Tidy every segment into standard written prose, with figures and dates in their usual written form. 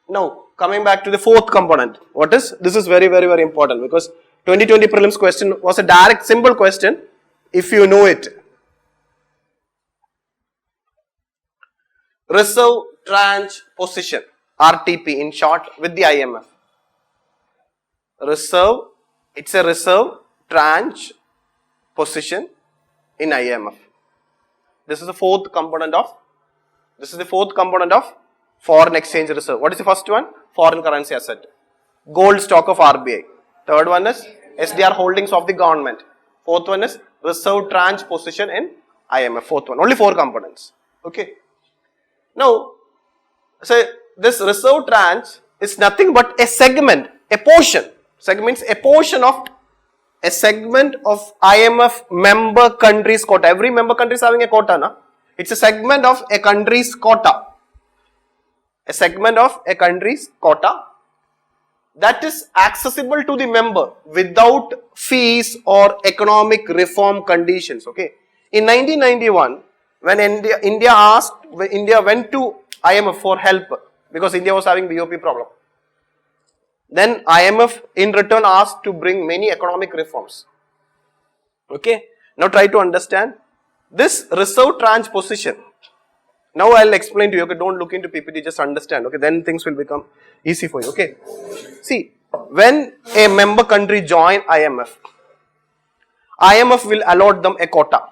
Now, coming back to the fourth component. What is? This is very, very, very important because 2020 prelims question was a direct, simple question if you know it. Reserve tranche position, RTP in short with the IMF. Reserve, it's a reserve tranche position in IMF. This is the fourth component of foreign exchange reserve. What is the first one? Foreign currency asset. Gold stock of RBI. Third one is SDR holdings of the government. Fourth one is reserve tranche position in IMF. Fourth one. Only 4 components. Okay. Now, say this reserve tranche is nothing but a segment, a portion. Segment means a portion of a segment of IMF member countries quota. Every member country is having a quota, na? It's a segment of a country's quota. A segment of a country's quota that is accessible to the member without fees or economic reform conditions. Okay. In 1991, when India went to IMF for help because India was having BOP problem. Then IMF in return asked to bring many economic reforms. Okay. Now try to understand this reserve tranche position. Now I will explain to you. Okay, don't look into PPT, just understand. Okay, then things will become easy for you. Okay. See, when a member country join IMF, IMF will allot them a quota.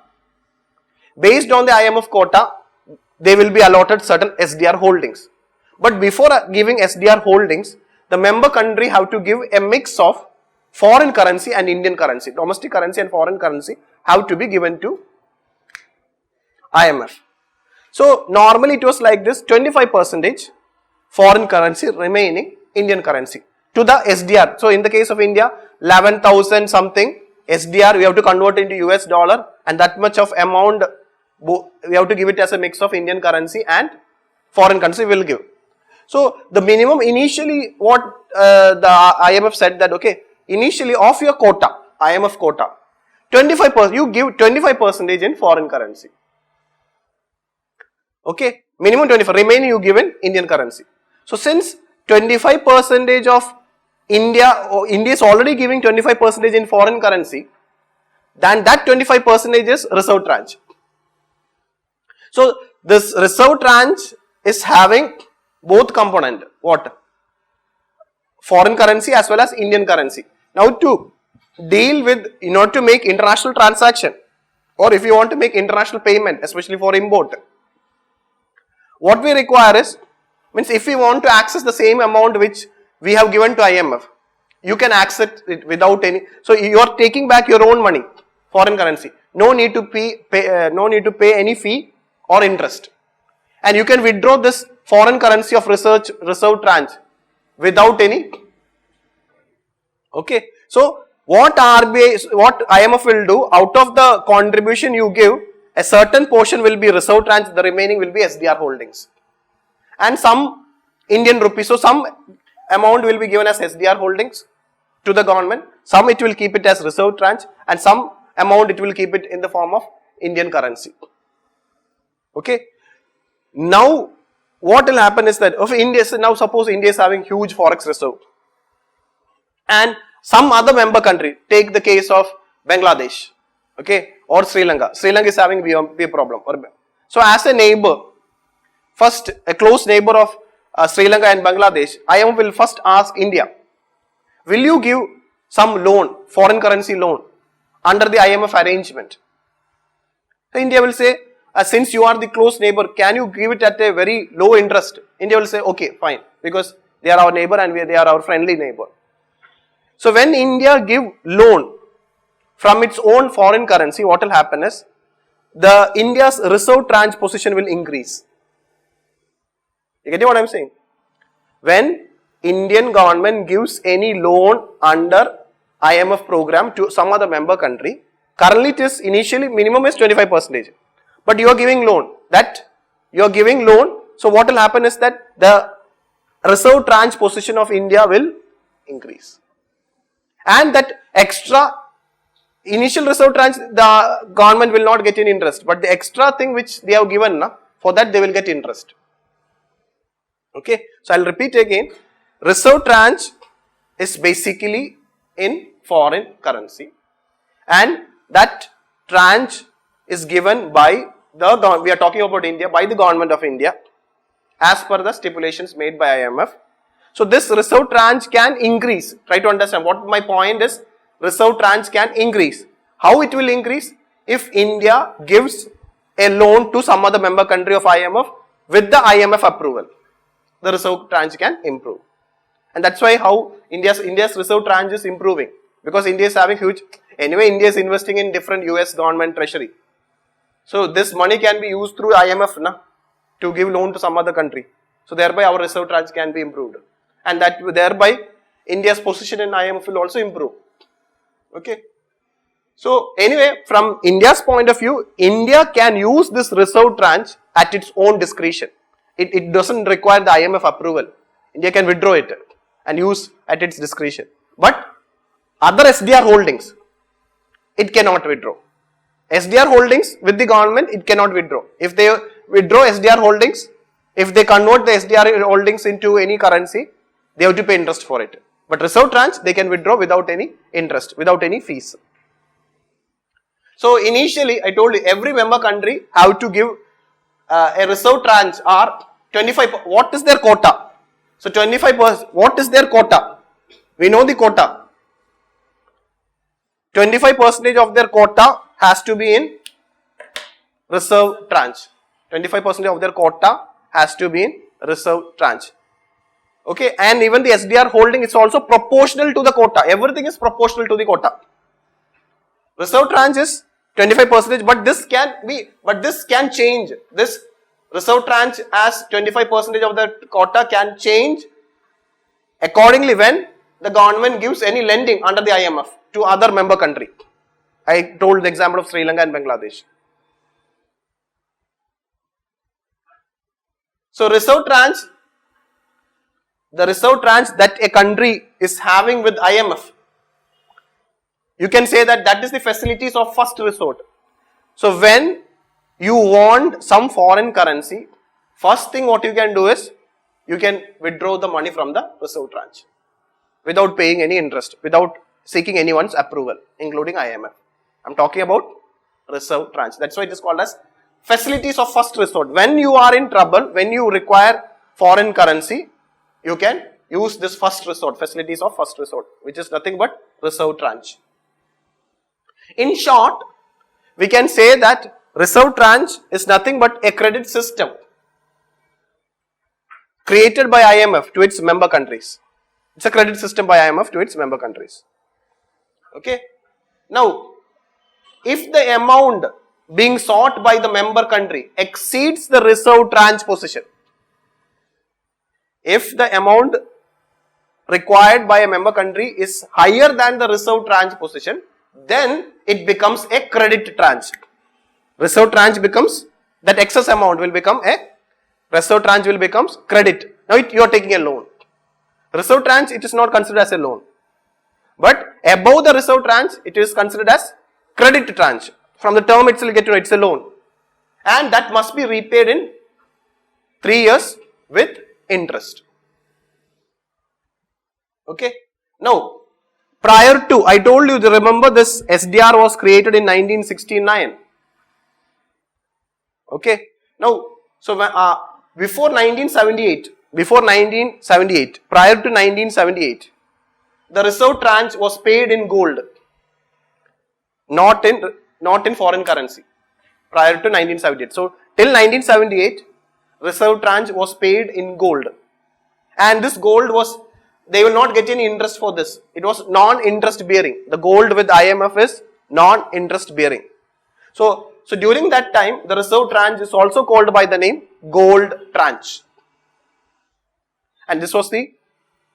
Based on the IMF quota, they will be allotted certain SDR holdings. But before giving SDR holdings, the member country have to give a mix of foreign currency and Indian currency. Domestic currency and foreign currency have to be given to IMF. So, normally it was like this, 25% foreign currency, remaining Indian currency to the SDR. So, in the case of India, 11,000 something SDR we have to convert into US dollar, and that much of amount we have to give it as a mix of Indian currency and foreign currency we will give. So, the minimum initially what the IMF said that okay, initially of your quota, IMF quota, 25%, you give 25% in foreign currency. Okay, minimum 25, remaining you give in Indian currency. So, since 25% of India is already giving 25% in foreign currency, then that 25% is reserve tranche. So, this reserve tranche is having both component, what? Foreign currency as well as Indian currency. Now, to deal with, in order to make international transaction, or if you want to make international payment, especially for import, what we require is, means if we want to access the same amount which we have given to IMF, you can access it without any, so you are taking back your own money, foreign currency, no need to pay any fee or interest, and you can withdraw this foreign currency of reserve tranche without any, okay. So, what IMF will do, out of the contribution you give, a certain portion will be reserve tranche, the remaining will be SDR holdings. And some Indian rupees, so some amount will be given as SDR holdings to the government, some it will keep it as reserve tranche, and some amount it will keep it in the form of Indian currency. Okay. Now, what will happen is that if India, now suppose India is having huge forex reserve, and some other member country, take the case of Bangladesh, okay, or Sri Lanka. Sri Lanka is having a problem. So, as a neighbor, first a close neighbor of Sri Lanka and Bangladesh, IMF will first ask India, will you give some loan, foreign currency loan under the IMF arrangement? So, India will say, since you are the close neighbor, can you give it at a very low interest? India will say, okay, fine, because they are our neighbor and they are our friendly neighbor. So, when India give loan from its own foreign currency, what will happen is, the India's reserve tranche position will increase. You get what I am saying? When Indian government gives any loan under IMF program to some other member country, currently it is initially minimum is 25%. But you are giving loan, so what will happen is that the reserve tranche position of India will increase. And that extra initial reserve tranche, the government will not get any interest, but the extra thing which they have given, for that they will get interest. Okay, so I'll repeat again. Reserve tranche is basically in foreign currency, and that tranche is given by we are talking about India, by the government of India as per the stipulations made by IMF. So this reserve tranche can increase. Try to understand what my point is. Reserve tranche can increase. How it will increase? If India gives a loan to some other member country of IMF with the IMF approval, the reserve tranche can improve. And that's why how India's reserve tranche is improving, because India is having huge, anyway India is investing in different US government treasury. So this money can be used through IMF to give loan to some other country. So thereby our reserve tranche can be improved. And that thereby India's position in IMF will also improve. Okay. So anyway, from India's point of view, India can use this reserve tranche at its own discretion. It doesn't require the IMF approval. India can withdraw it and use at its discretion. But other SDR holdings, it cannot withdraw. SDR holdings with the government, it cannot withdraw. If they withdraw SDR holdings, if they convert the SDR holdings into any currency, they have to pay interest for it. But reserve tranche, they can withdraw without any interest, without any fees. So initially, I told you every member country have to give a reserve tranche or 25. What is their quota? So 25%. What is their quota? We know the quota. 25% of their quota has to be in reserve tranche. 25% of their quota has to be in reserve tranche. Okay, and even the SDR holding is also proportional to the quota. Everything is proportional to the quota. Reserve tranche is 25%, but this can change. This reserve tranche as 25% of the quota can change accordingly when the government gives any lending under the IMF to other member country. I told the example of Sri Lanka and Bangladesh. So reserve tranche, the reserve tranche that a country is having with IMF, you can say that that is the facilities of first resort. So when you want some foreign currency, first thing what you can do is, you can withdraw the money from the reserve tranche without paying any interest, without seeking anyone's approval, including IMF. I am talking about reserve tranche. That's why it is called as facilities of first resort. When you are in trouble, when you require foreign currency, you can use this first resort, facilities of first resort, which is nothing but reserve tranche. In short, we can say that reserve tranche is nothing but a credit system created by IMF to its member countries. It's a credit system by IMF to its member countries. Okay. Now, if the amount being sought by the member country exceeds the reserve tranche position, if the amount required by a member country is higher than the reserve tranche position, then it becomes a credit tranche. Reserve tranche becomes, that excess amount will become a, reserve tranche will becomes credit. Now you are taking a loan. Reserve tranche, it is not considered as a loan. But above the reserve tranche, it is considered as credit tranche. From the term itself, get to know it's a loan. And that must be repaid in 3 years with interest. Okay. Now, prior to, I told you, remember this SDR was created in 1969. Okay. Now, so before 1978, prior to 1978, the reserve tranche was paid in gold, not in foreign currency, prior to 1978. So, till 1978, reserve tranche was paid in gold, and this gold was, they will not get any interest for this. It was non-interest bearing. The gold with IMF is non-interest bearing. So during that time, the reserve tranche is also called by the name gold tranche. And this was the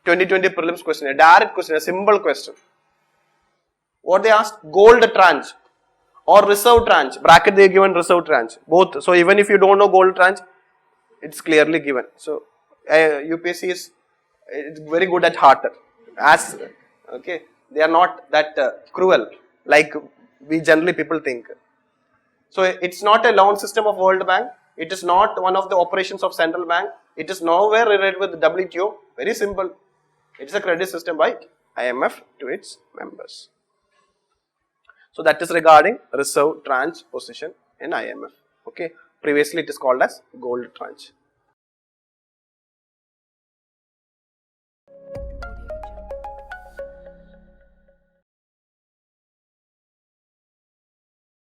2020 prelims question, a direct question, a simple question. What they asked? Gold tranche or reserve tranche. Bracket they given reserve tranche. Both. So even if you don't know gold tranche, it's clearly given. So UPSC is very good at heart. Okay, they are not that cruel like we generally people think. So it's not a loan system of World Bank. It is not one of the operations of Central Bank. It is nowhere related with WTO. Very simple. It is a credit system by IMF to its members. So that is regarding reserve tranche position in IMF. Okay. Previously it is called as gold tranche.